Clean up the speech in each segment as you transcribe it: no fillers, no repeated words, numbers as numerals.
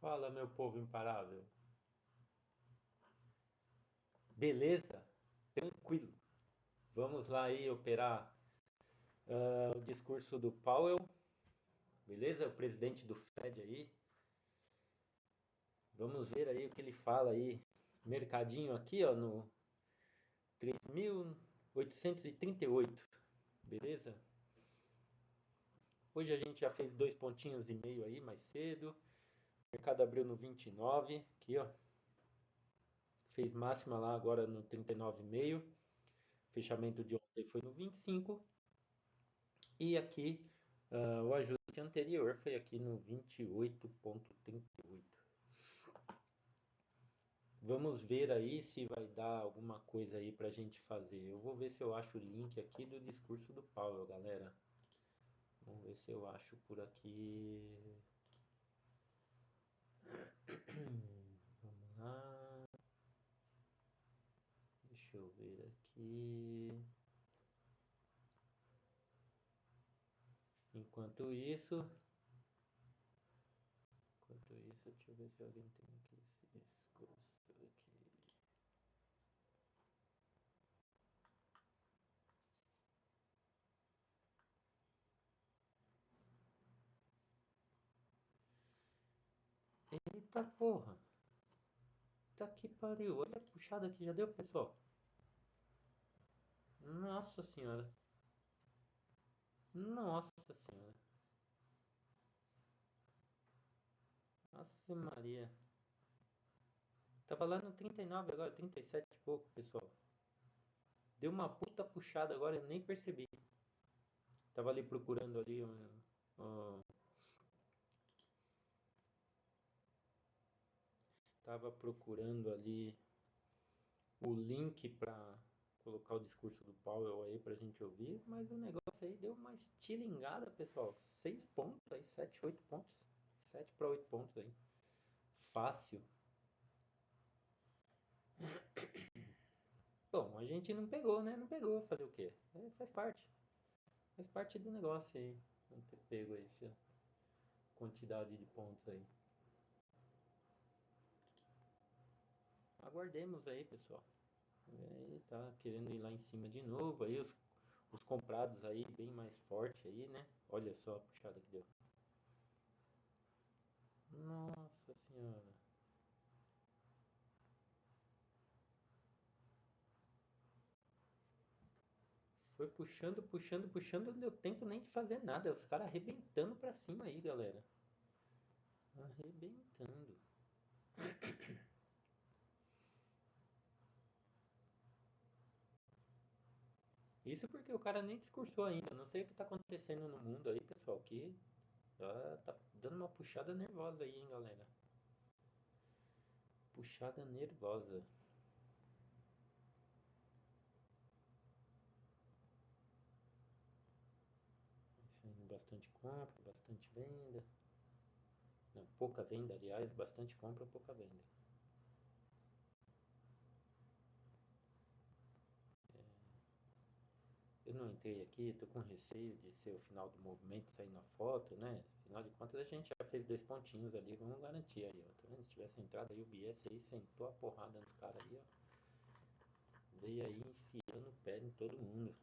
Fala, meu povo imparável. Beleza? Tranquilo. Vamos lá aí operar o discurso do Powell. Beleza? O presidente do Fed aí. Vamos ver aí o que ele fala aí. Mercadinho aqui, ó, no 3.838. Beleza? Hoje a gente já fez 2,5 pontos aí mais cedo. O mercado abriu no 29, aqui, ó. Fez máxima lá agora no 39,5. Fechamento de ontem foi no 25. E aqui, o ajuste anterior foi aqui no 28,38. Vamos ver aí se vai dar alguma coisa aí pra gente fazer. Eu vou ver se eu acho o link aqui do discurso do Powell, galera. Vamos ver se eu acho por aqui. Vamos lá. Deixa eu ver aqui. Enquanto isso, deixa eu ver se alguém tem aqui esse discurso aqui. Eita porra! Tá que pariu! Olha a puxada que já deu, pessoal. Nossa senhora! Nossa senhora! Nossa Maria! Tava lá no 39, agora 37 e pouco, pessoal. Deu uma puta puxada agora, eu nem percebi. Tava ali procurando ali um, estava procurando ali o link para colocar o discurso do Powell aí pra gente ouvir, mas o negócio aí deu uma estilingada, pessoal. 6 pontos aí, 7, 8 pontos. 7 para 8 pontos aí. Fácil. Bom, a gente não pegou, né? Não pegou, fazer o quê? Faz parte. Faz parte do negócio aí. Não ter pego essa quantidade de pontos aí. Aguardemos aí, pessoal. Aí tá querendo ir lá em cima de novo. Aí os comprados aí bem mais forte aí, né? Olha só a puxada que deu. Nossa senhora. Foi puxando, puxando, puxando, não deu tempo nem de fazer nada. Os caras arrebentando pra cima aí, galera. Arrebentando. Isso porque o cara nem discursou ainda. Não sei o que tá acontecendo no mundo aí, pessoal. Que tá dando uma puxada nervosa aí, hein, galera. Puxada nervosa. Saindo bastante compra, bastante venda. Não, pouca venda, aliás, bastante compra, pouca venda. Eu não entrei aqui, tô com receio de ser o final do movimento sair na foto, né? Afinal de contas, a gente já fez 2 pontinhos ali, vamos garantir aí, ó. Tá vendo? Se tivesse entrado aí o BS aí, sentou a porrada nos caras aí, ó. Veio aí enfiando o pé em todo mundo.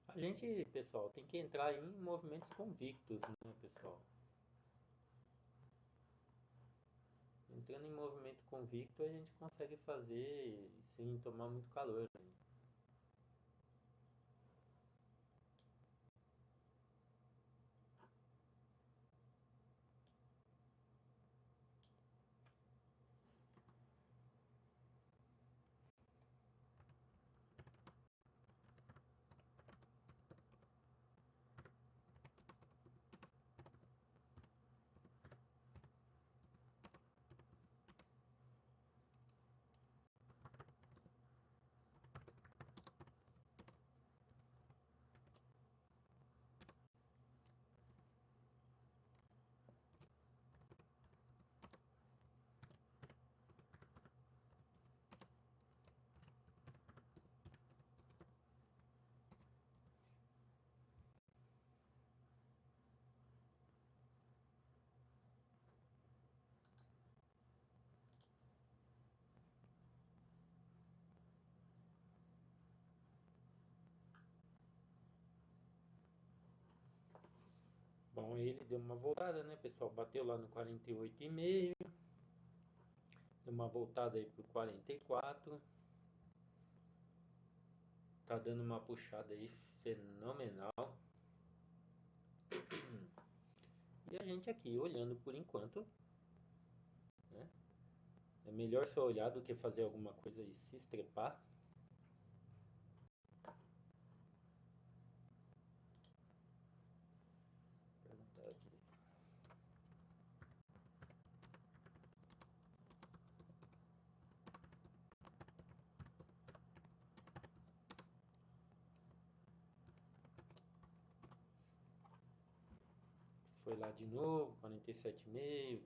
A gente, pessoal, tem que entrar aí em movimentos convictos, né, pessoal? Entrando em movimento convicto, a gente consegue fazer sem tomar muito calor, né? Então ele deu uma voltada, né, pessoal? Bateu lá no 48,5, deu uma voltada aí pro 44. Tá dando uma puxada aí fenomenal. E a gente aqui olhando por enquanto, né? É melhor só olhar do que fazer alguma coisa e se estrepar. Perguntar aqui. Foi lá de novo, 47,5.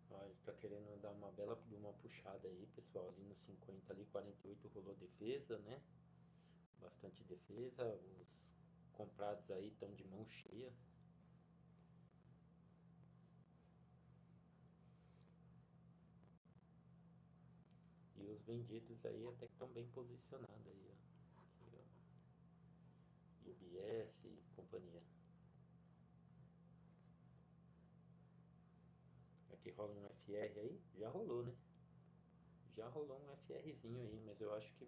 Ó, ele tá querendo dar uma bela de uma puxada aí, pessoal. Ali no 50, ali 48 rolou defesa, né? Bastante defesa. Os comprados aí estão de mão cheia. E os vendidos aí até que estão bem posicionados aí, ó. Aqui, ó. UBS e companhia. Aqui rola um FR aí? Já rolou, né? Já rolou um FRzinho aí, mas eu acho que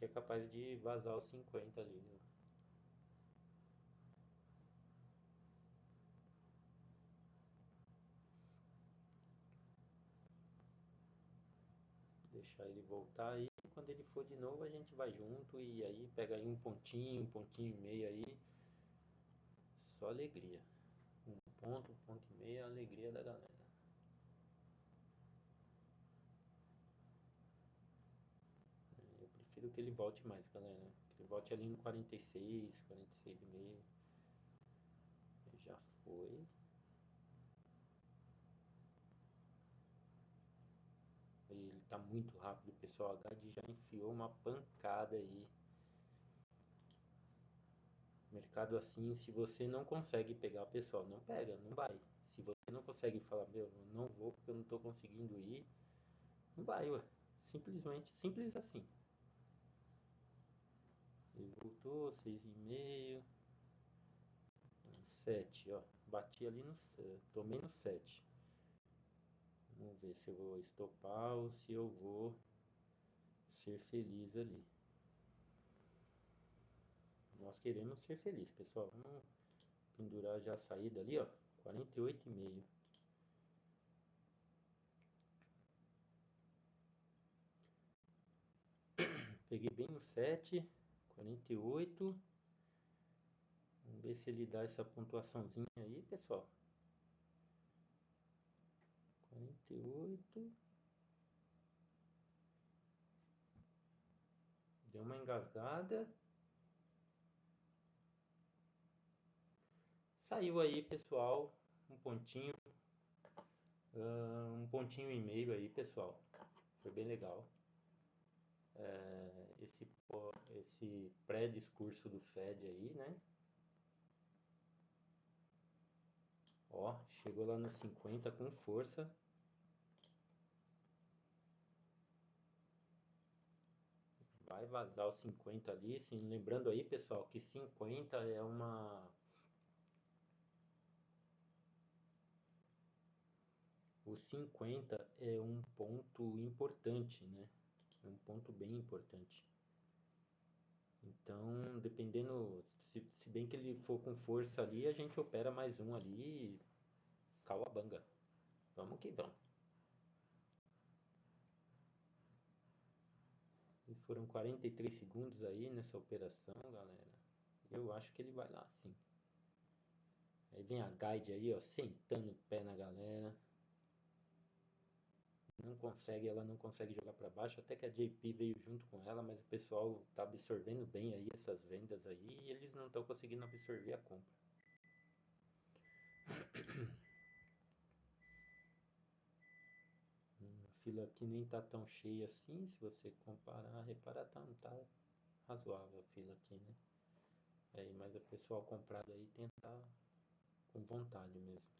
é capaz de vazar os 50 ali, né? Deixar ele voltar aí. Quando ele for de novo, a gente vai junto e aí pega aí um pontinho e meio aí. Só alegria. Um ponto e meio é a alegria da galera. Eu prefiro que ele volte mais, galera. Que ele volte ali no 46, 46,5. Já foi. Ele tá muito rápido, pessoal. A HD já enfiou uma pancada aí. Mercado assim, se você não consegue pegar, pessoal, não pega, não vai. Se você não consegue falar, meu, eu não vou porque eu não tô conseguindo ir, não vai, ué. Simplesmente, simples assim. Ele voltou, 6,5, 7, ó. Bati ali no, tomei no 7. Vamos ver se eu vou estopar ou se eu vou ser feliz ali. Nós queremos ser felizes, pessoal. Vamos pendurar já a saída ali, ó. 48,5. Peguei bem no 7, 48. Vamos ver se ele dá essa pontuaçãozinha aí, pessoal. 48. Deu uma engasgada. Saiu aí, pessoal, um pontinho e meio aí, pessoal. Foi bem legal. Esse pré-discurso do Fed aí, né? Ó, chegou lá nos 50 com força. Vai vazar os 50 ali, sim. Lembrando aí, pessoal, que 50 é uma... O 50 é um ponto importante, né? É um ponto bem importante. Então, dependendo, se bem que ele for com força ali, a gente opera mais um ali e cauabanga. Vamos que vamos. E foram 43 segundos aí nessa operação, galera. Eu acho que ele vai lá, sim. Aí vem a guide aí, ó, sentando o pé na galera. Ela não consegue jogar para baixo, até que a JP veio junto com ela, mas o pessoal tá absorvendo bem aí essas vendas aí e eles não estão conseguindo absorver a compra. A fila aqui nem tá tão cheia assim, se você comparar, reparar, tá razoável a fila aqui, né? Aí, mas o pessoal comprado aí tentar com vontade mesmo.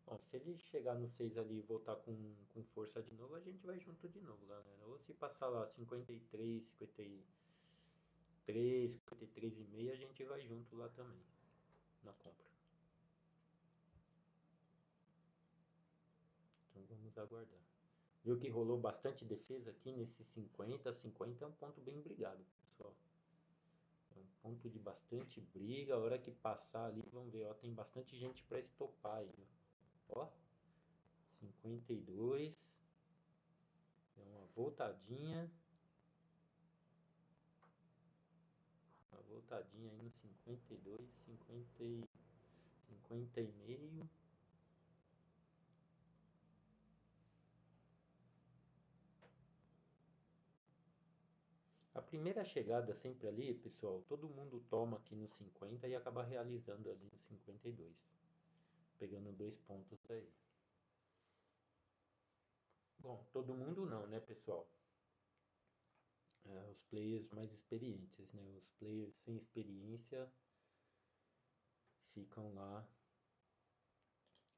Bom, se ele chegar no 6 ali e voltar com força de novo, a gente vai junto de novo, galera. Ou se passar lá 53, 50, 53, 53,5 a gente vai junto lá também, na compra. Então vamos aguardar. Viu que rolou bastante defesa aqui nesse 50. 50 é um ponto bem brigado, pessoal. É um ponto de bastante briga. A hora que passar ali, vamos ver, ó, tem bastante gente para estopar aí, ó. 52. Deu uma voltadinha. Uma voltadinha aí no 52, 50, 50 e meio. A primeira chegada sempre ali, pessoal, todo mundo toma aqui no 50 e acaba realizando ali no 52, pegando 2 pontos aí. Bom, todo mundo não, né, pessoal? Os players mais experientes, né? Os players sem experiência ficam lá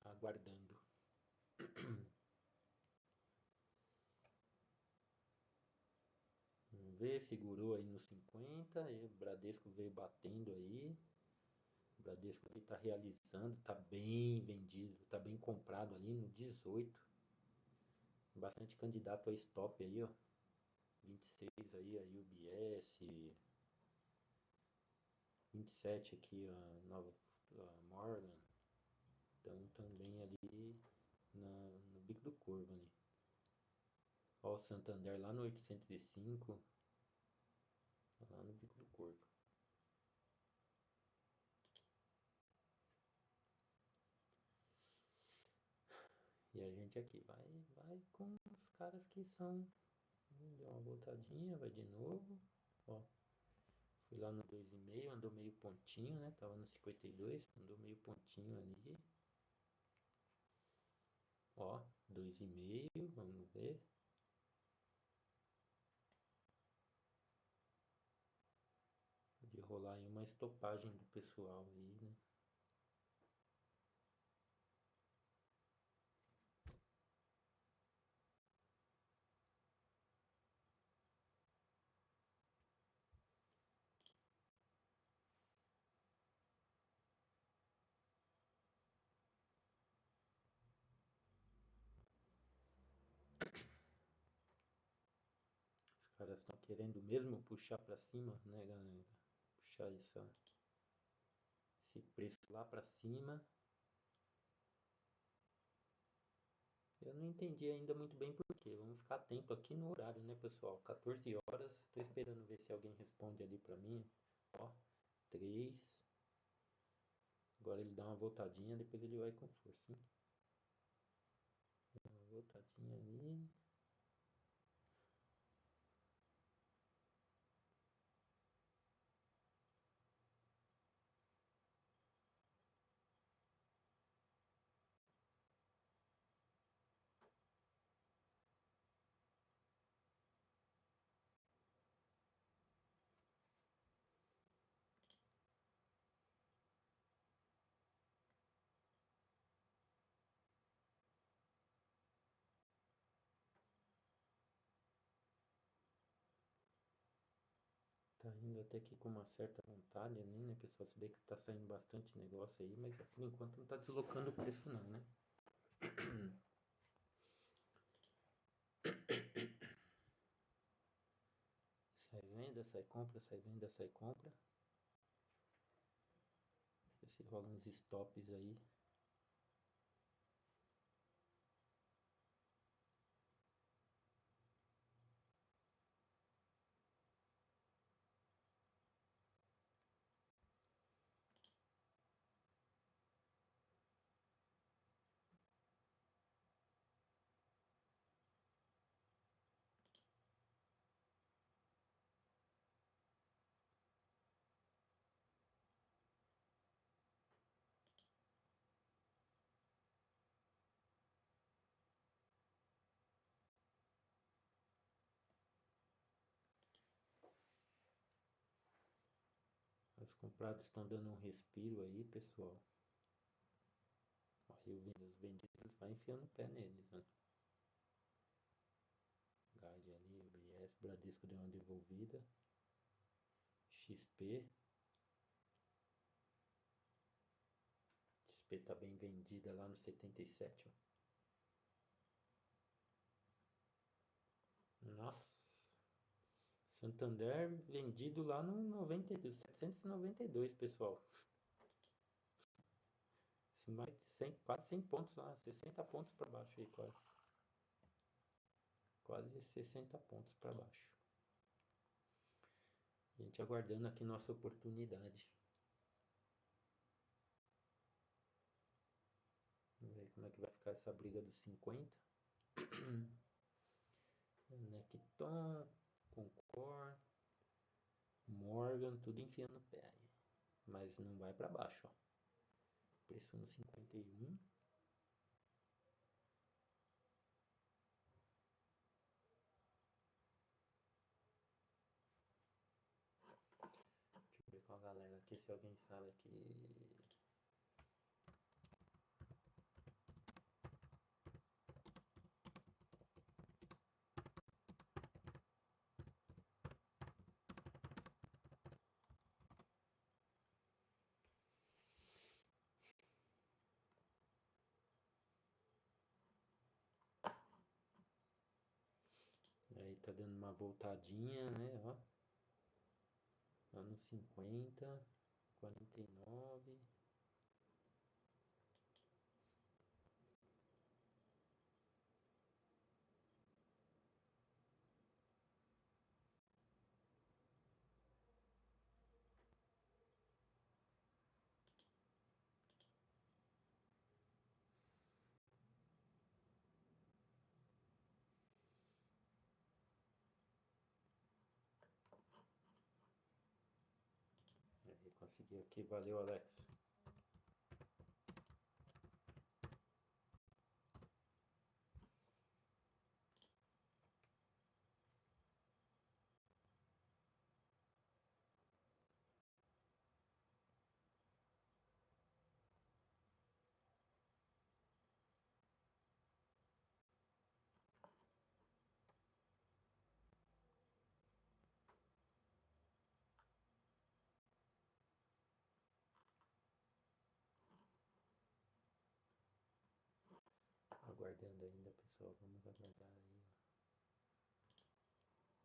aguardando. Vamos ver, segurou aí no 50, e o Bradesco veio batendo aí. O Bradesco ali tá realizando, tá bem vendido, tá bem comprado ali no 18. Bastante candidato a stop aí, ó. 26 aí, a UBS. 27 aqui, a Morgan. Então também ali no bico do corvo ali. Ó, o Santander lá no 805. Lá no bico do corvo. E a gente aqui vai com os caras que são. Deu uma voltadinha, vai de novo. Ó, fui lá no 2,5, andou meio pontinho, né? Tava no 52, andou meio pontinho ali. Ó, 2,5, vamos ver. Pode rolar aí uma estopagem do pessoal aí, né? Os caras estão querendo mesmo puxar para cima, né, galera? Puxar esse preço lá para cima. Eu não entendi ainda muito bem por quê. Vamos ficar atento aqui no horário, né, pessoal? 14 horas. Estou esperando ver se alguém responde ali para mim. Ó, 3. Agora ele dá uma voltadinha, depois ele vai com força, hein? Uma voltadinha ali. Tá indo até aqui com uma certa vontade ali, né, pessoal? Se bem que tá saindo bastante negócio aí, mas por enquanto não tá deslocando o preço não, né? Sai venda, sai compra, sai venda, sai compra. Ver se rola uns stops aí. Os comprados estão dando um respiro aí, pessoal. Aí os vendidos vai enfiando o pé neles, né? Guide ali, o BS, Bradesco deu uma devolvida. XP. XP tá bem vendida lá no 77, ó. Nossa. Santander vendido lá no 92, 792, pessoal. Mais de 100, quase 100 pontos lá, 60 pontos para baixo aí, quase. Quase 60 pontos para baixo. A gente aguardando aqui nossa oportunidade. Vamos ver como é que vai ficar essa briga dos 50. Necton, Concor, Morgan, tudo enfiando o pé aí. Mas não vai para baixo, ó. Preço no 51. Deixa eu ver com a galera aqui se alguém sabe aqui. Aí tá dando uma voltadinha, né? Ó. Anos 50, 49. Aí consegui aqui, valeu, Alex. Aguardando ainda, pessoal. Vamos aguardar aí, ó.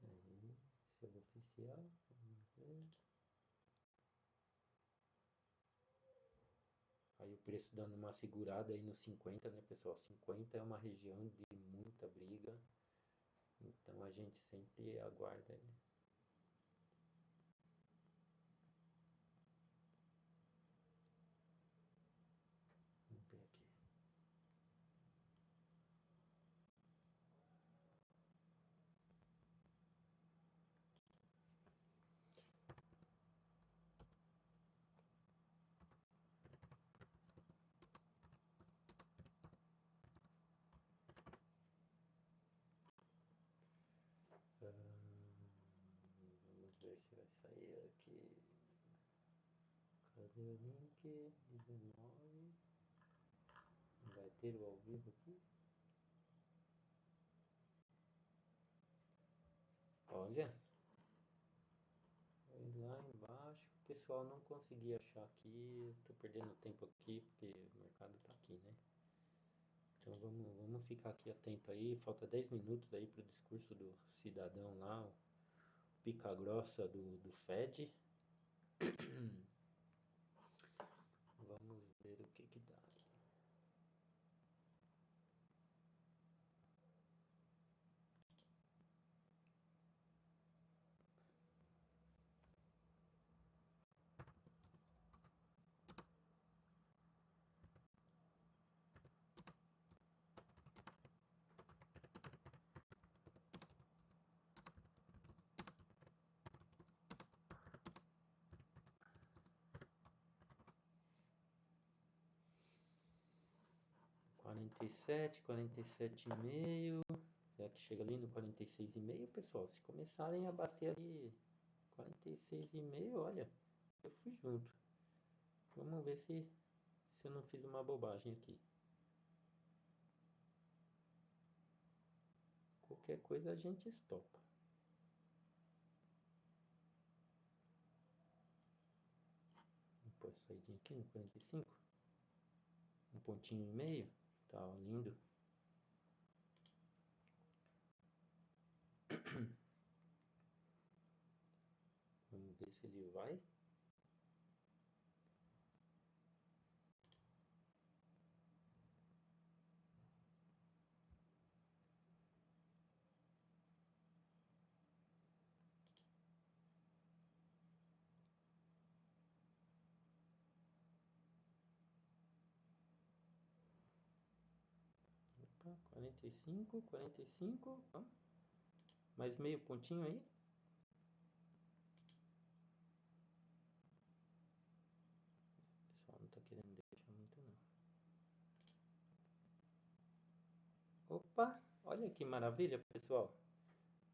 Aí, selo oficial. Vamos ver. Aí o preço dando uma segurada aí no 50, né, pessoal? 50 é uma região de muita briga. Então a gente sempre aguarda aí. Vamos ver aqui. Vamos ver se vai sair aqui. Cadê o link? 19. Vai ter o ao vivo aqui? Olha. Foi lá embaixo. O pessoal não consegui achar aqui. Tô perdendo tempo aqui porque o mercado tá aqui, né? Então vamos ficar aqui atento aí. Falta 10 minutos aí pro discurso do cidadão lá, o pica grossa do Fed. Vamos ver o que dá. 47, 47,5. Será que chega ali no 46,5, pessoal? Se começarem a bater ali 46,5, olha, eu fui junto. Vamos ver se eu não fiz uma bobagem aqui. Qualquer coisa a gente estopa. saidinha aqui no 45. Um pontinho e meio. Tá, ó, lindo. Vamos ver se ele vai. Opa, 45, 45. Ó. Mais meio pontinho aí. O pessoal não tá querendo deixar muito não. Opa, olha que maravilha, pessoal.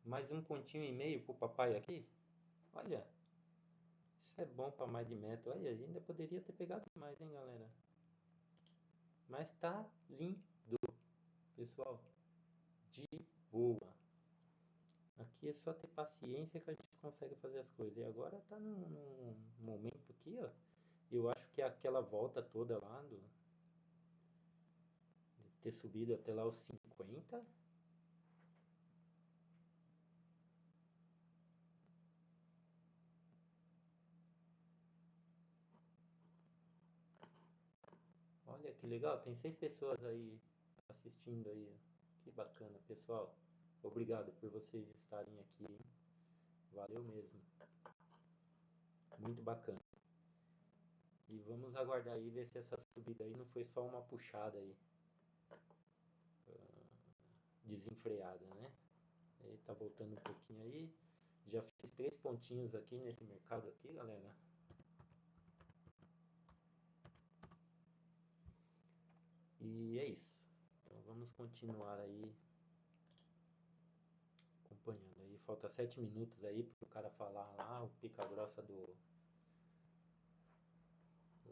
Mais um pontinho e meio pro papai aqui. Olha, isso é bom para mais de metro. Olha, ainda poderia ter pegado mais, hein, galera. Mas tá lindo, pessoal. De boa. Aqui é só ter paciência que a gente consegue fazer as coisas. E agora tá num momento aqui, ó. Eu acho que aquela volta toda lá de ter subido até lá os 50. Olha que legal, tem 6 pessoas aí assistindo aí. Que bacana, pessoal. Obrigado por vocês estarem aqui, hein? Valeu mesmo. Muito bacana. E vamos aguardar aí ver se essa subida aí não foi só uma puxada aí desenfreada, né? Ele tá voltando um pouquinho aí. Já fiz 3 pontinhos aqui nesse mercado aqui, galera. E é isso. Então vamos continuar aí acompanhando aí. Falta 7 minutos aí pro cara falar lá, o pica grossa do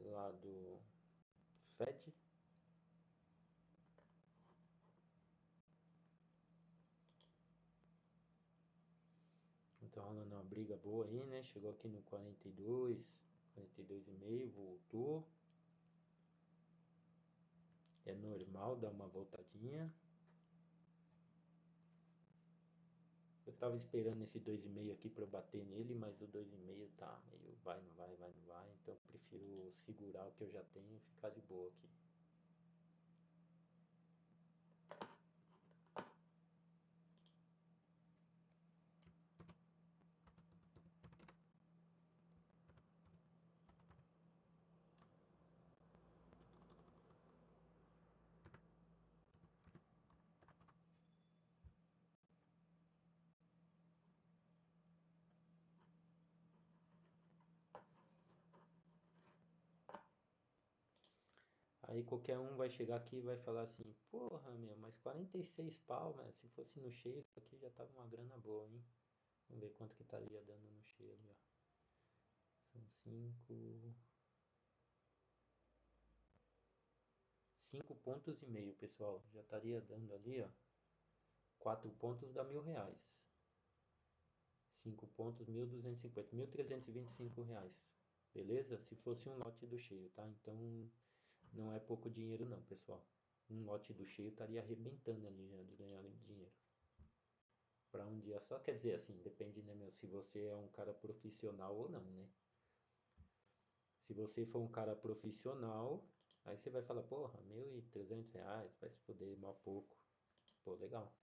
lá do Fed. Então rolando uma briga boa aí, né? Chegou aqui no 42, 42,5, voltou. É normal dar uma voltadinha. Eu tava esperando esse 2,5 aqui para eu bater nele, mas o 2,5 tá meio vai, não vai, vai, não vai. Então eu prefiro segurar o que eu já tenho e ficar de boa aqui. Aí qualquer um vai chegar aqui e vai falar assim, porra, meu, mas 46 pau, né? Se fosse no cheio, isso aqui já tava uma grana boa, hein? Vamos ver quanto que estaria dando no cheio ali, ó. São 5 pontos e meio, pessoal. Já estaria dando ali, ó. 4 pontos dá R$ 1.000. 5 pontos, 1.250, R$ 1.325. Beleza? Se fosse um lote do cheio, tá? Então não é pouco dinheiro não, pessoal. Um lote do cheio estaria arrebentando ali já de ganhar dinheiro. Para um dia só, quer dizer assim, depende, né, meu, se você é um cara profissional ou não, né? Se você for um cara profissional, aí você vai falar, porra, R$ 1.300, vai se foder, mal pouco. Pô, legal.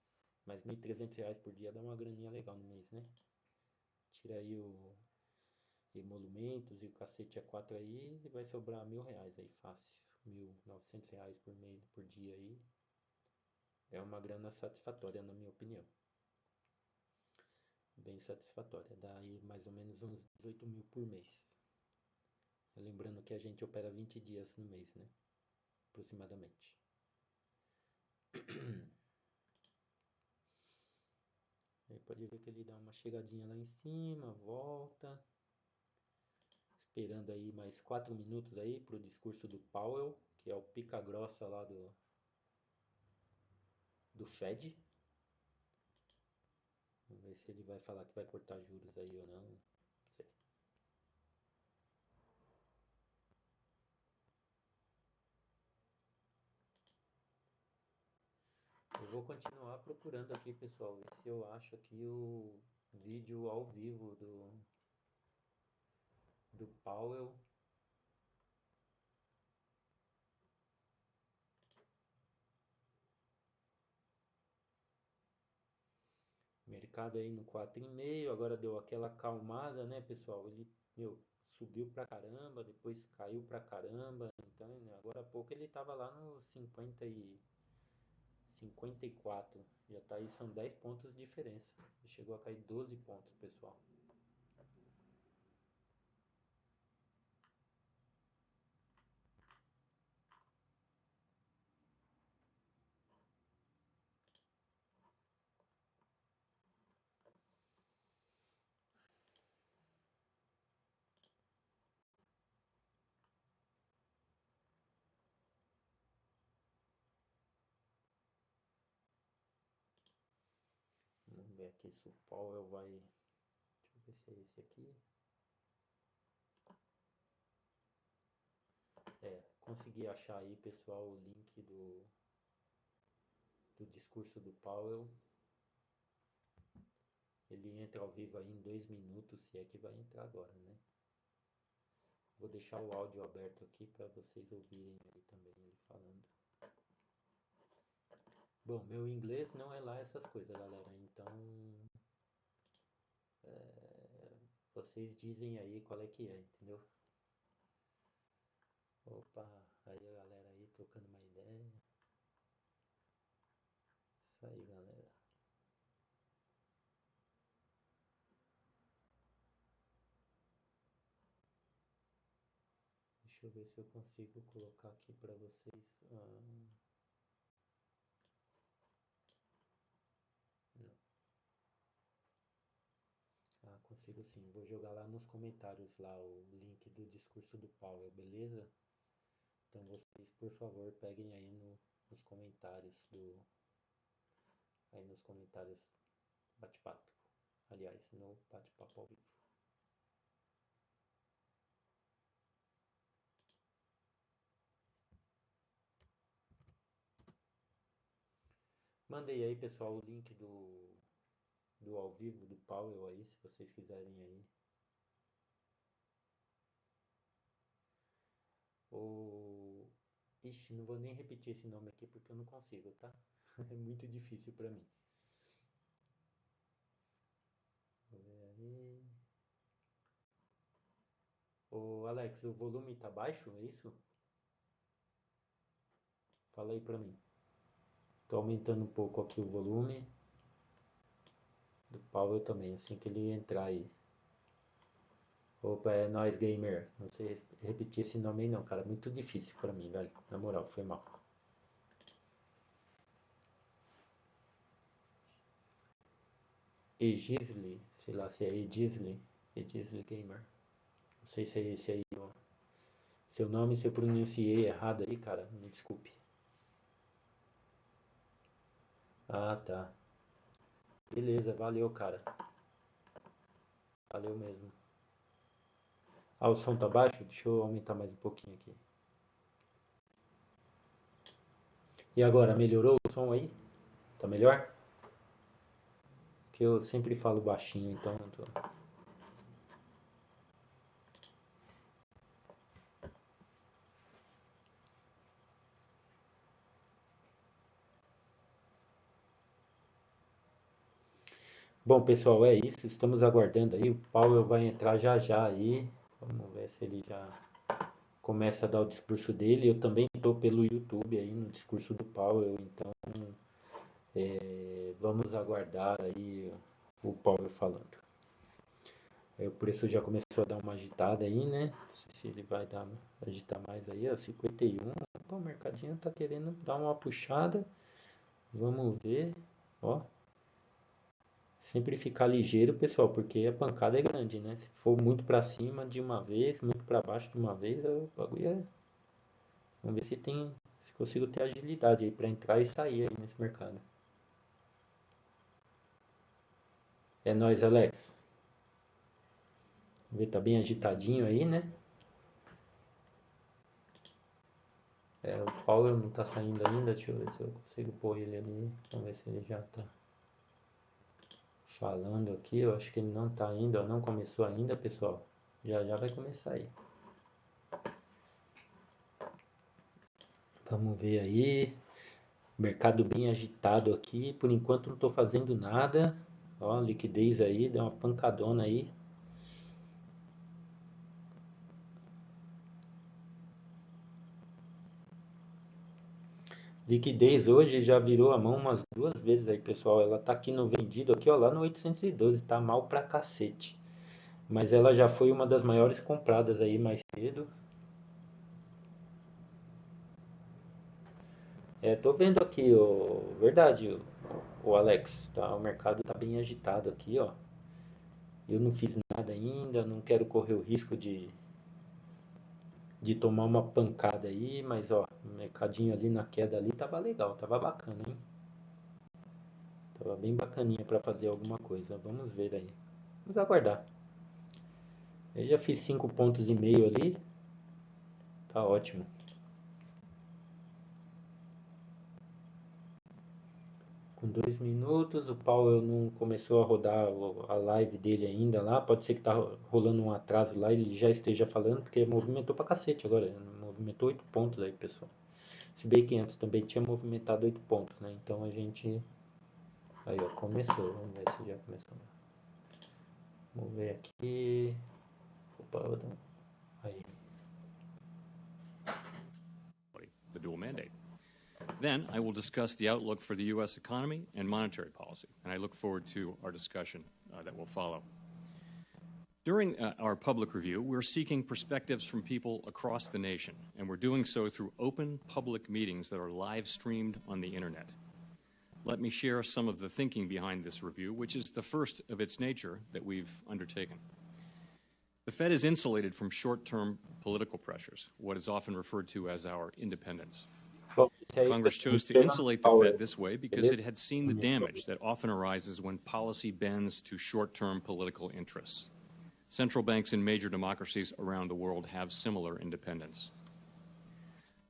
Mas R$ 1.300 por dia dá uma graninha legal no mês, né? Tira aí o emolumentos e o cacete a 4 aí, vai sobrar R$ 1.000 aí, fácil. R$ 1.900 por mês, por dia aí. É uma grana satisfatória, na minha opinião. Bem satisfatória. Dá aí mais ou menos uns 18 mil por mês. Lembrando que a gente opera 20 dias no mês, né? Aproximadamente. Aí pode ver que ele dá uma chegadinha lá em cima, volta. Esperando aí mais 4 minutos aí pro discurso do Powell, que é o pica grossa lá do Fed. Vamos ver se ele vai falar que vai cortar juros aí ou não. Não sei. vou continuar procurando aqui, pessoal, ver se eu acho aqui o vídeo ao vivo do Powell. Mercado aí no 4,5, agora deu aquela acalmada, né, pessoal? Ele, subiu pra caramba, depois caiu pra caramba. Então, né, agora há pouco ele tava lá no 54. Já tá aí, são 10 pontos de diferença. Chegou a cair 12 pontos, pessoal. Vamos ver aqui se o Powell vai. Deixa eu ver se é esse aqui. Consegui achar aí, pessoal, o link do discurso do Powell. Ele entra ao vivo aí em 2 minutos, se é que vai entrar agora, né? Vou deixar o áudio aberto aqui para vocês ouvirem aí também ele falando. Bom, meu inglês não é lá essas coisas, galera. Então, vocês dizem aí qual é que é, entendeu? Opa, aí a galera aí trocando uma ideia. Isso aí, galera. Deixa eu ver se eu consigo colocar aqui para vocês. Não. Consigo sim. Vou jogar lá nos comentários lá o link do discurso do Powell, beleza? Então vocês, por favor, peguem aí nos comentários aí nos comentários bate-papo. Aliás, no bate-papo ao vivo. Mandei aí, pessoal, o link do ao vivo do Powell aí, se vocês quiserem aí. Ixi, não vou nem repetir esse nome aqui porque eu não consigo, tá? É muito difícil pra mim. Vou ver aí. Ô, Alex, o volume tá baixo, é isso? Fala aí pra mim. Tô aumentando um pouco aqui o volume do Powell também, assim que ele entrar aí. Opa, é nóis, gamer. Não sei repetir esse nome aí não, cara. Muito difícil pra mim, velho. Na moral, foi mal. Egisli, sei lá se é Egisli Gamer. Não sei se é esse aí o seu nome, se eu pronunciei errado aí, cara, me desculpe. Ah, tá. Beleza, valeu, cara. Valeu mesmo. Ah, o som tá baixo? Deixa eu aumentar mais um pouquinho aqui. E agora, melhorou o som aí? Tá melhor? Que eu sempre falo baixinho, então. Bom, pessoal, é isso. Estamos aguardando aí. O Powell vai entrar já já aí. Vamos ver se ele já começa a dar o discurso dele. Eu também estou pelo YouTube aí no discurso do Powell, então vamos aguardar aí o Powell falando. Aí o preço já começou a dar uma agitada aí, né? Não sei se ele vai agitar mais aí, ó, 51. Pô, o mercadinho tá querendo dar uma puxada. Vamos ver, ó. Sempre ficar ligeiro, pessoal, porque a pancada é grande, né? Se for muito para cima de uma vez, muito para baixo de uma vez, o bagulho é. Vamos ver se consigo ter agilidade aí para entrar e sair aí nesse mercado. É nóis, Alex. Vamos ver, tá bem agitadinho aí, né? O Powell não tá saindo ainda, deixa eu ver se eu consigo pôr ele ali. Vamos ver se ele já tá falando aqui. Eu acho que ele não tá ainda, não começou ainda, pessoal. Já já vai começar aí. Vamos ver aí. Mercado bem agitado aqui. Por enquanto não tô fazendo nada. Ó, liquidez aí, deu uma pancadona aí. Liquidez hoje já virou a mão umas duas vezes aí, pessoal. Ela tá aqui no vendido, aqui ó, lá no 812, tá mal pra cacete. Mas ela já foi uma das maiores compradas aí mais cedo. Tô vendo aqui, verdade, o Alex, tá? O mercado tá bem agitado aqui, ó. Eu não fiz nada ainda, não quero correr o risco de tomar uma pancada aí, mas ó, o mercadinho ali na queda ali tava legal, tava bacana, hein? Tava bem bacaninha para fazer alguma coisa. Vamos ver aí. Vamos aguardar. Eu já fiz 5,5 pontos ali. Tá ótimo. Com 2 minutos, o Powell não começou a rodar a live dele ainda lá. Pode ser que tá rolando um atraso lá, ele já esteja falando, porque movimentou pra cacete agora. Movimentou 8 pontos aí, pessoal. Se bem que antes também tinha movimentado 8 pontos, né? Então a gente. Aí, ó, começou. Vamos ver se já começou. Vamos ver aqui. Opa, aí. The dual mandate. Then I will discuss the outlook for the U.S. economy and monetary policy, and I look forward to our discussion that will follow. During our public review, we're seeking perspectives from people across the nation, and we're doing so through open public meetings that are live streamed on the internet. Let me share some of the thinking behind this review, which is the first of its nature that we've undertaken. The Fed is insulated from short-term political pressures, what is often referred to as our independence. Congress chose to insulate the Fed this way because it had seen the damage that often arises when policy bends to short-term political interests. Central banks in major democracies around the world have similar independence.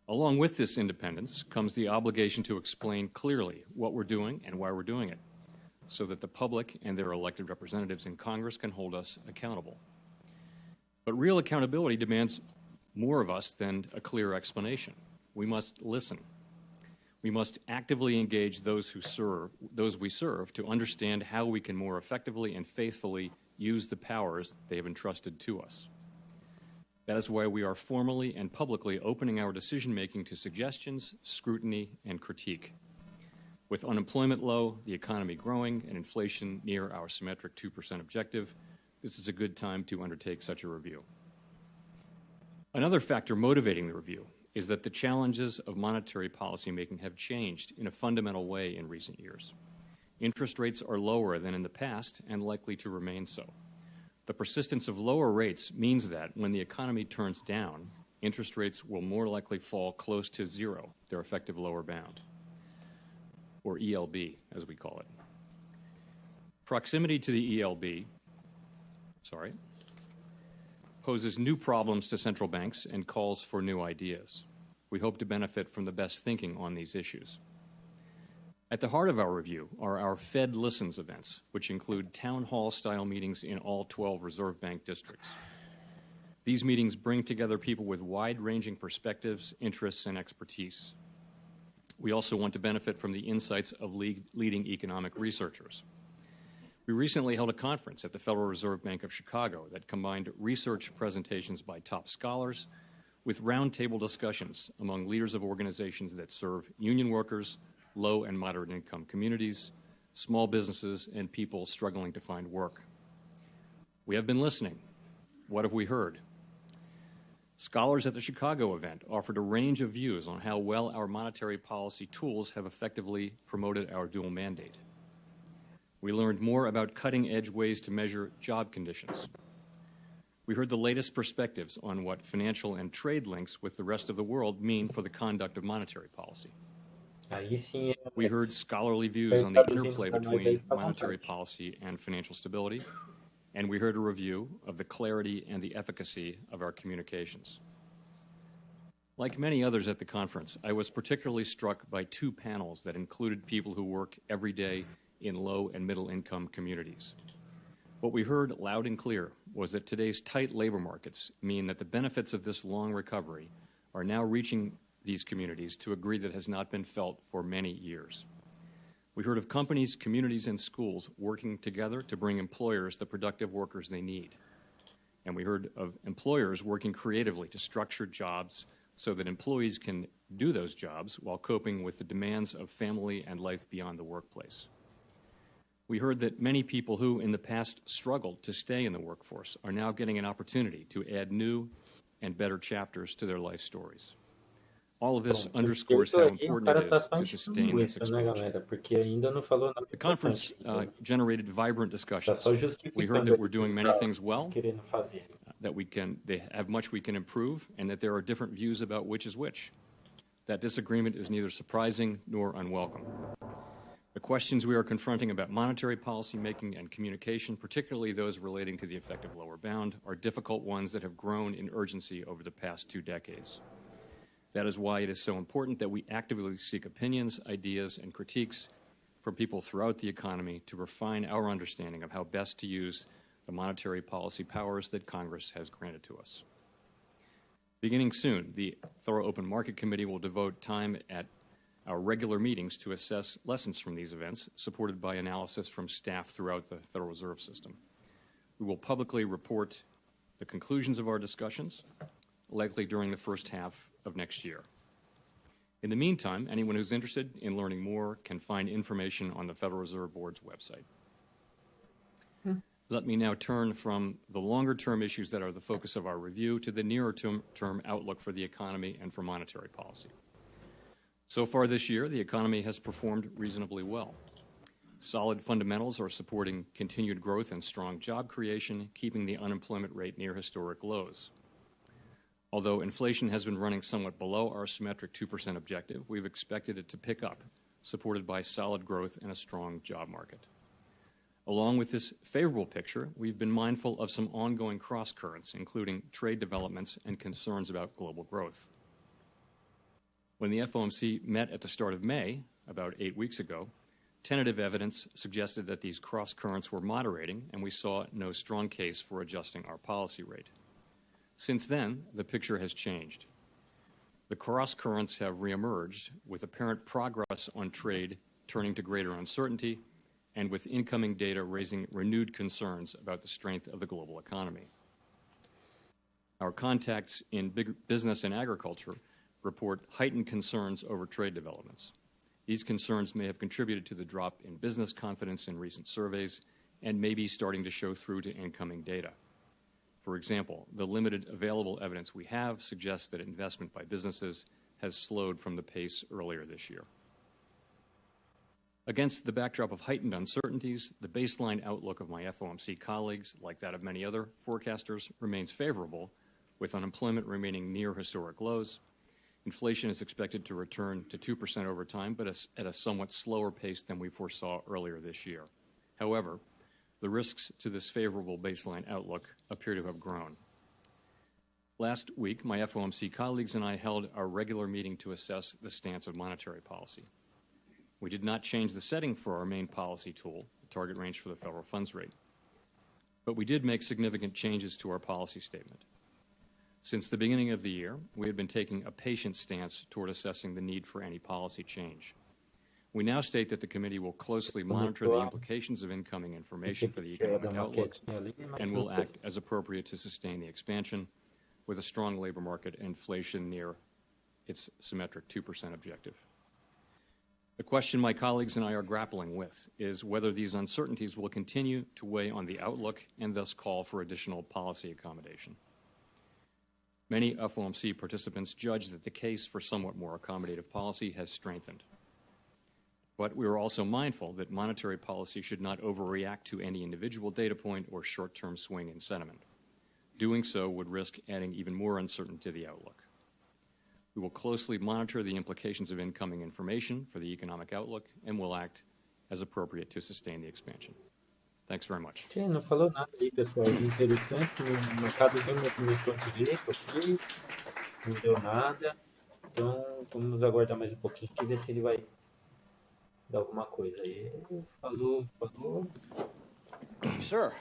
Along with this independence comes the obligation to explain clearly what we're doing and why we're doing it, so that the public and their elected representatives in Congress can hold us accountable. But real accountability demands more of us than a clear explanation. We must listen. We must actively engage those we serve to understand how we can more effectively and faithfully use the powers they have entrusted to us. That is why we are formally and publicly opening our decision-making to suggestions, scrutiny, and critique. With unemployment low, the economy growing, and inflation near our symmetric 2% objective, this is a good time to undertake such a review. Another factor motivating the review is that the challenges of monetary policymaking have changed in a fundamental way in recent years. Interest rates are lower than in the past and likely to remain so. The persistence of lower rates means that when the economy turns down, interest rates will more likely fall close to zero, their effective lower bound, or ELB, as we call it. Proximity to the ELB, poses new problems to central banks and calls for new ideas. We hope to benefit from the best thinking on these issues. At the heart of our review are our Fed Listens events, which include town hall-style meetings in all 12 Reserve Bank districts. These meetings bring together people with wide-ranging perspectives, interests, and expertise. We also want to benefit from the insights of leading economic researchers. We recently held a conference at the Federal Reserve Bank of Chicago that combined research presentations by top scholars with roundtable discussions among leaders of organizations that serve union workers, low and moderate income communities, small businesses, and people struggling to find work. We have been listening. What have we heard? Scholars at the Chicago event offered a range of views on how well our monetary policy tools have effectively promoted our dual mandate. We learned more about cutting-edge ways to measure job conditions. We heard the latest perspectives on what financial and trade links with the rest of the world mean for the conduct of monetary policy. We heard scholarly views on the interplay between monetary policy and financial stability, and we heard a review of the clarity and the efficacy of our communications. Like many others at the conference, I was particularly struck by two panels that included people who work every day in low and middle income communities. What we heard loud and clear was that today's tight labor markets mean that the benefits of this long recovery are now reaching these communities to a degree that has not been felt for many years. We heard of companies, communities, and schools working together to bring employers the productive workers they need. And we heard of employers working creatively to structure jobs so that employees can do those jobs while coping with the demands of family and life beyond the workplace. We heard that many people who in the past struggled to stay in the workforce are now getting an opportunity to add new and better chapters to their life stories. All of this underscores how important it is to sustain this expansion. The conference generated vibrant discussions. We heard that we're doing many things well, that they have much we can improve, and that there are different views about which is which. That disagreement is neither surprising nor unwelcome. The questions we are confronting about monetary policy making and communication, particularly those relating to the effective lower bound, are difficult ones that have grown in urgency over the past 2 decades. That is why it is so important that we actively seek opinions, ideas, and critiques from people throughout the economy to refine our understanding of how best to use the monetary policy powers that Congress has granted to us. Beginning soon, the Thorough Open Market Committee will devote time at our regular meetings to assess lessons from these events, supported by analysis from staff throughout the Federal Reserve System. We will publicly report the conclusions of our discussions, likely during the first half of next year. In the meantime, anyone who's interested in learning more can find information on the Federal Reserve Board's website. Let me now turn from the longer-term issues that are the focus of our review to the nearer-term outlook for the economy and for monetary policy. So far this year, the economy has performed reasonably well. Solid fundamentals are supporting continued growth and strong job creation, keeping the unemployment rate near historic lows. Although inflation has been running somewhat below our symmetric 2% objective, we've expected it to pick up, supported by solid growth and a strong job market. Along with this favorable picture, we've been mindful of some ongoing cross-currents, including trade developments and concerns about global growth. When the FOMC met at the start of May, about 8 weeks ago, tentative evidence suggested that these cross-currents were moderating, and we saw no strong case for adjusting our policy rate. Since then, the picture has changed. The cross-currents have reemerged, with apparent progress on trade turning to greater uncertainty, and with incoming data raising renewed concerns about the strength of the global economy. Our contacts in business and agriculture report heightened concerns over trade developments. These concerns may have contributed to the drop in business confidence in recent surveys and may be starting to show through to incoming data. For example, the limited available evidence we have suggests that investment by businesses has slowed from the pace earlier this year. Against the backdrop of heightened uncertainties, the baseline outlook of my FOMC colleagues, like that of many other forecasters, remains favorable, with unemployment remaining near historic lows. Inflation is expected to return to 2% over time, but at a somewhat slower pace than we foresaw earlier this year. However, the risks to this favorable baseline outlook appear to have grown. Last week, my FOMC colleagues and I held our regular meeting to assess the stance of monetary policy. We did not change the setting for our main policy tool, the target range for the federal funds rate, but we did make significant changes to our policy statement. Since the beginning of the year, we have been taking a patient stance toward assessing the need for any policy change. We now state that the committee will closely monitor the implications of incoming information for the economic outlook and will act as appropriate to sustain the expansion with a strong labor market and inflation near its symmetric 2% objective. The question my colleagues and I are grappling with is whether these uncertainties will continue to weigh on the outlook and thus call for additional policy accommodation. Many FOMC participants judge that the case for somewhat more accommodative policy has strengthened. But we are also mindful that monetary policy should not overreact to any individual data point or short-term swing in sentiment. Doing so would risk adding even more uncertainty to the outlook. We will closely monitor the implications of incoming information for the economic outlook and will act as appropriate to sustain the expansion. Thanks very much. Sim, não falou nada aí, pessoal, de interessante. O mercado deu uma movimentou direito aqui. não deu nada. Então, vamos aguardar mais um pouquinho aqui, ver se ele vai dar alguma coisa aí. Falou. Sure.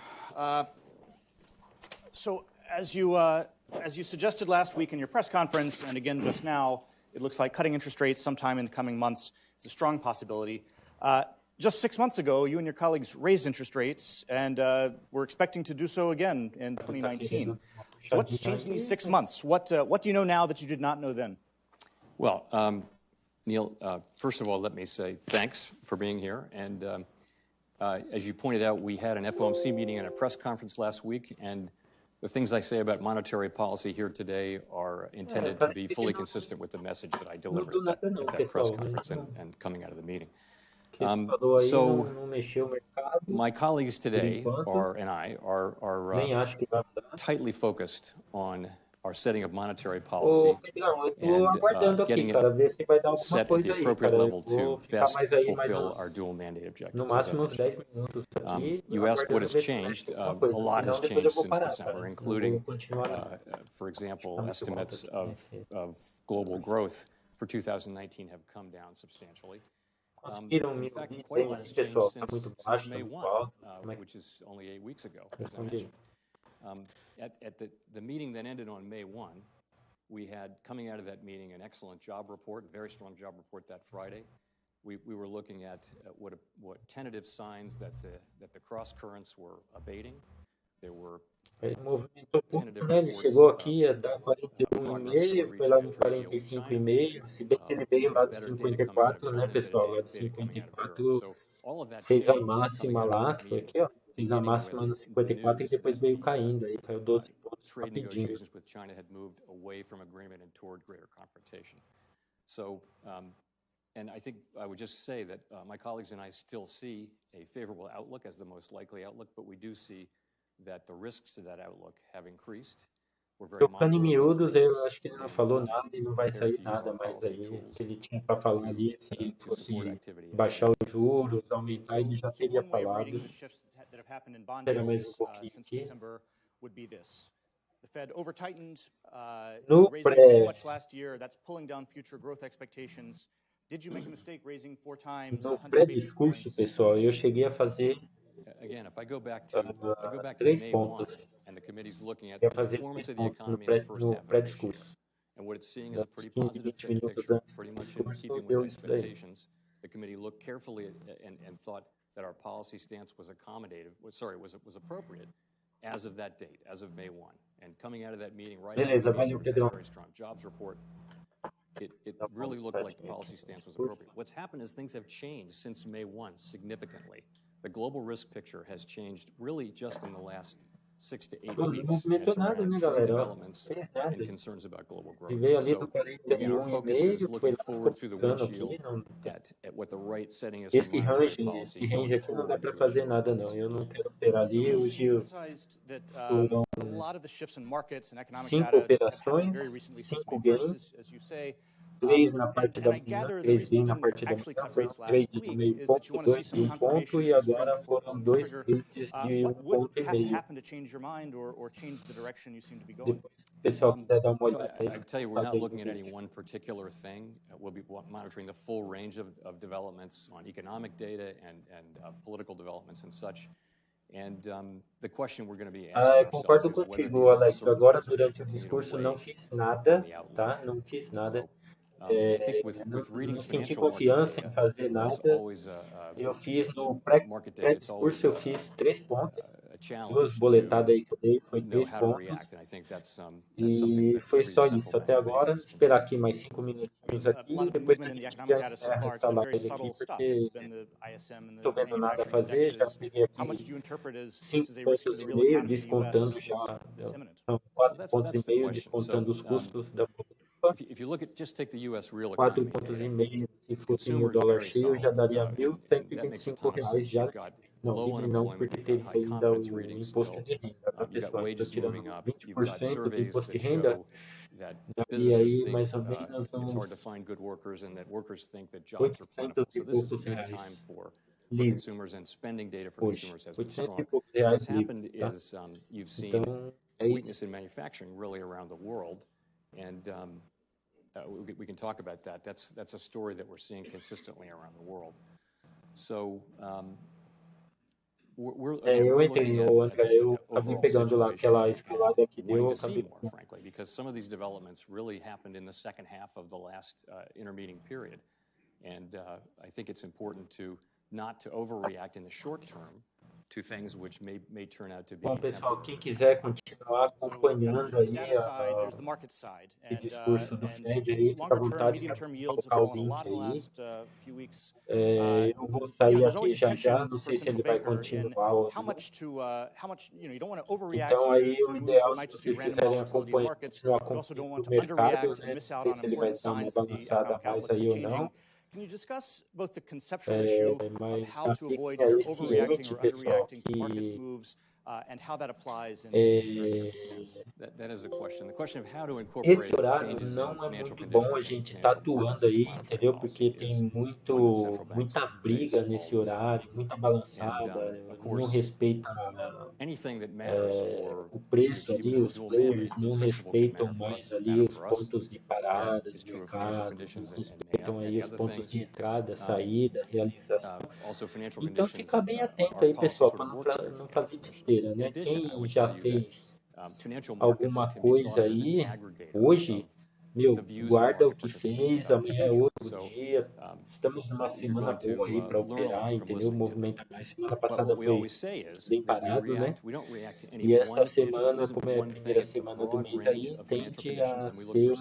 So as you suggested last week in your press conference, and again just now, it looks like cutting interest rates sometime in the coming months is a strong possibility. Just 6 months ago, you and your colleagues raised interest rates, and were expecting to do so again in 2019. So what's changed in these 6 months? What do you know now that you did not know then? Well, Neil, first of all, let me say thanks for being here. And as you pointed out, we had an FOMC meeting and a press conference last week, and the things I say about monetary policy here today are intended to be fully consistent with the message that I delivered at that press conference and coming out of the meeting. So my colleagues today and I are tightly focused on our setting of monetary policy and getting it set at the appropriate level to best fulfill our dual mandate objectives. As I mentioned. You asked what has changed. A lot has changed since December, including, for example, estimates of global growth for 2019 have come down substantially. In fact, quite a lot has changed since May 1, which is only 8 weeks ago, as I mentioned. At the meeting that ended on May 1, we had, coming out of that meeting, an excellent job report, a very strong job report that Friday. We were looking at what tentative signs that the cross currents were abating. There were Ele movimentou pouco, né? Ele chegou aqui a dar 41,5, foi lá no 45,5, se bem que ele veio lá de 54, né, pessoal? Lá de 54 fez a máxima lá, que foi aqui, ó. Fez a máxima no 54 e depois veio caindo, aí caiu 12 pontos rapidinho. With China had moved away from agreement and toward greater confrontation. So, and I think I would just say that my colleagues and I still see a favorable outlook as the most likely outlook, but we do see that the risks to that outlook have increased. Tocando em miúdos, eu acho que ele não falou nada e não vai sair nada mais aí que ele tinha para falar ali. Se ele fosse baixar os juros, aumentar, ele já teria falado. Espera mais um pouquinho aqui. The Fed over-tightened, No raising too much last year. That's pulling down future growth expectations. Did you make a mistake raising 4 times? No pré-discurso, pessoal, eu cheguei a fazer Again, if I go back to May 1, and the committee's looking at the performance of the economy in the first half of this year, and what it's seeing is a pretty positive Fed picture, pretty much in keeping with expectations. The committee looked carefully and thought that our policy stance was was appropriate as of that date, as of May 1. And coming out of that meeting, right after the meeting, a very strong jobs report. It really looked like the policy stance was appropriate. What's happened is things have changed since May 1 significantly. The global risk picture has changed really just in the last 6 to 8 weeks. And it's around trade developments and concerns about global growth. So again, our focus is looking forward through the windshield at what the right setting is for monetary policy going forward to achieve our goals. Eu não quero operar ali. Hoje foram a lot of the shifts in markets and economic 5 data operações, very recently 5 gains, as you say. 3 na parte da manhã, 3 gains na parte da manhã, foi um trade de meio ponto, 2 de 1 ponto e agora foram 2 trades de 1 ponto e meio. Depois, se o pessoal quiser dar uma olhada aí, I tell you, we're not looking at any one particular thing. We'll be monitoring the full range of developments on economic data and political developments and such. And the question we're going to be asking ourselves concordo is whether contigo, these Alex. Agora, uncertainties durante o continue to discurso, weigh não fiz nada, on the outlook. tá? Não fiz nada. I think with reading Não senti financial market confiança em data, fazer that's nada. always Eu fiz no market data. It's always pré-discurso, eu fiz 3 pontos. a 2 challenge boletadas aí que eu dei foi know 3 how to pontos. react, and I think that's something E that foi every só central isso até bank agora. faces. Esperar aqui mais 5 minutinhos aqui e depois a gente já encerra essa live aqui, porque não estou vendo nada a fazer. Já peguei aqui 5 pontos e meio, descontando já. São 4 pontos e meio, descontando os custos da Bovespa. If you look at, just take the U.S. real 4 economy pontos e data, meio, se fosse no dólar cheio, já daria R$1.125 já. Não, livre não, porque teria ainda o imposto de renda, tá, pessoal? Estou tirando 20% do imposto de renda, daria aí mais ou menos uns 800 e poucos reais livre. Hoje, 800 e poucos reais livre, tá? Então, é isso. weakness in manufacturing really around the world. And we can talk about that. That's a story that we're seeing consistently around the world. So eu entrei, André, eu acabei pegando lá aquela escalada que deu, eu acabei... more, frankly, because some of these developments really happened in the second half of the last intermeeting period. And I think it's important not to overreact in the short term to things which may turn out to be... Bom, pessoal, quem quiser continuar acompanhando aí esse discurso do Fed aí, fica à vontade para colocar o link aí. Eu vou sair aqui já, não sei se ele vai continuar ou não. Então aí o ideal, se vocês quiserem continuar acompanhando o mercado, né, não sei se ele vai dar uma balançada a mais aí ou não. Can you discuss both the conceptual issue of how to avoid overreacting or underreacting to market moves and how that applies in this circumstance? That is a question. The question of how to incorporate Esse horário não é muito bom a gente estar atuando aí, entendeu? Porque tem muita briga nesse horário, muita balançada, não respeita o preço ali, os players não respeitam mais ali os pontos de parada do mercado, não respeitam aí os pontos de entrada, saída, realização. Então fica bem atento aí, pessoal, para não fazer besteira, né? Quem já fez alguma coisa aí hoje, meu, guarda o que fez, amanhã é outro dia. Estamos numa semana boa aí para operar, entendeu? Movimento mais. Semana passada foi bem parado, né? E essa semana, como é a primeira semana do mês aí, tende a ser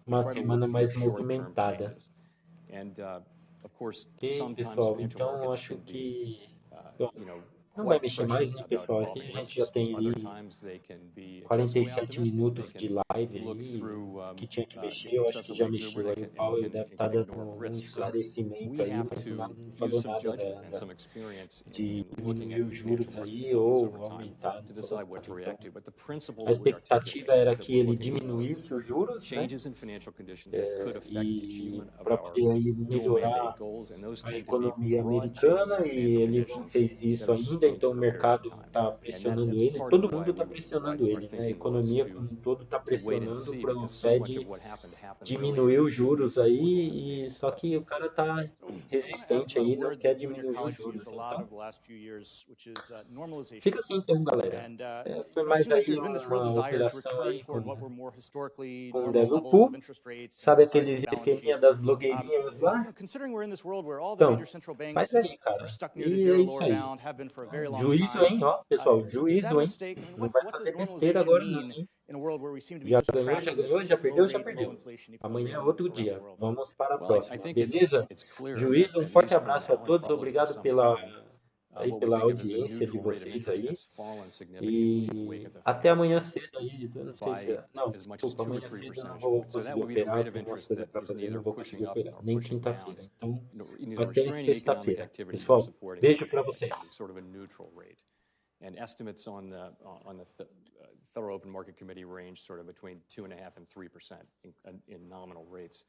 uma semana mais movimentada. Ok, pessoal? Então, acho que... Não vai mexer mais, né, pessoal? Aqui a gente já tem ali 47 minutos de live aí, que tinha que mexer, eu acho que já mexeu aí. O Powell deve estar dando um esclarecimento aí, mas não falou nada de diminuir os juros aí ou aumentar. Então, a expectativa era que ele diminuísse os juros, né? E para poder aí melhorar a economia americana, e ele não fez isso ainda. Então o mercado está pressionando ele, todo mundo está pressionando ele, né? A economia como um todo está pressionando para o Fed diminuir os juros aí, e só que o cara está resistente aí, não quer diminuir os juros. Então, fica assim então, galera. Foi mais aí uma operação aí com o Devilpool. Sabe aqueles esqueminha das blogueirinhas lá? Então, faz aí, cara. E é isso aí. Juízo, hein? Ó, pessoal, juízo, hein? Não vai fazer besteira agora não, hein? Já ganhou, já perdeu. Amanhã é outro dia. Vamos para a próxima, beleza? Juízo, um forte abraço a todos. Obrigado pela audiência de vocês aí. E até amanhã cedo aí. Eu não sei se... Não, desculpa, amanhã cedo eu não vou conseguir operar. Eu tenho umas coisas para fazer, não vou conseguir operar. Nem quinta-feira. Então, até sexta-feira. Pessoal, beijo para vocês. And estimates on the Federal Open Market Committee range sort of between 2.5% and 3% in nominal rates.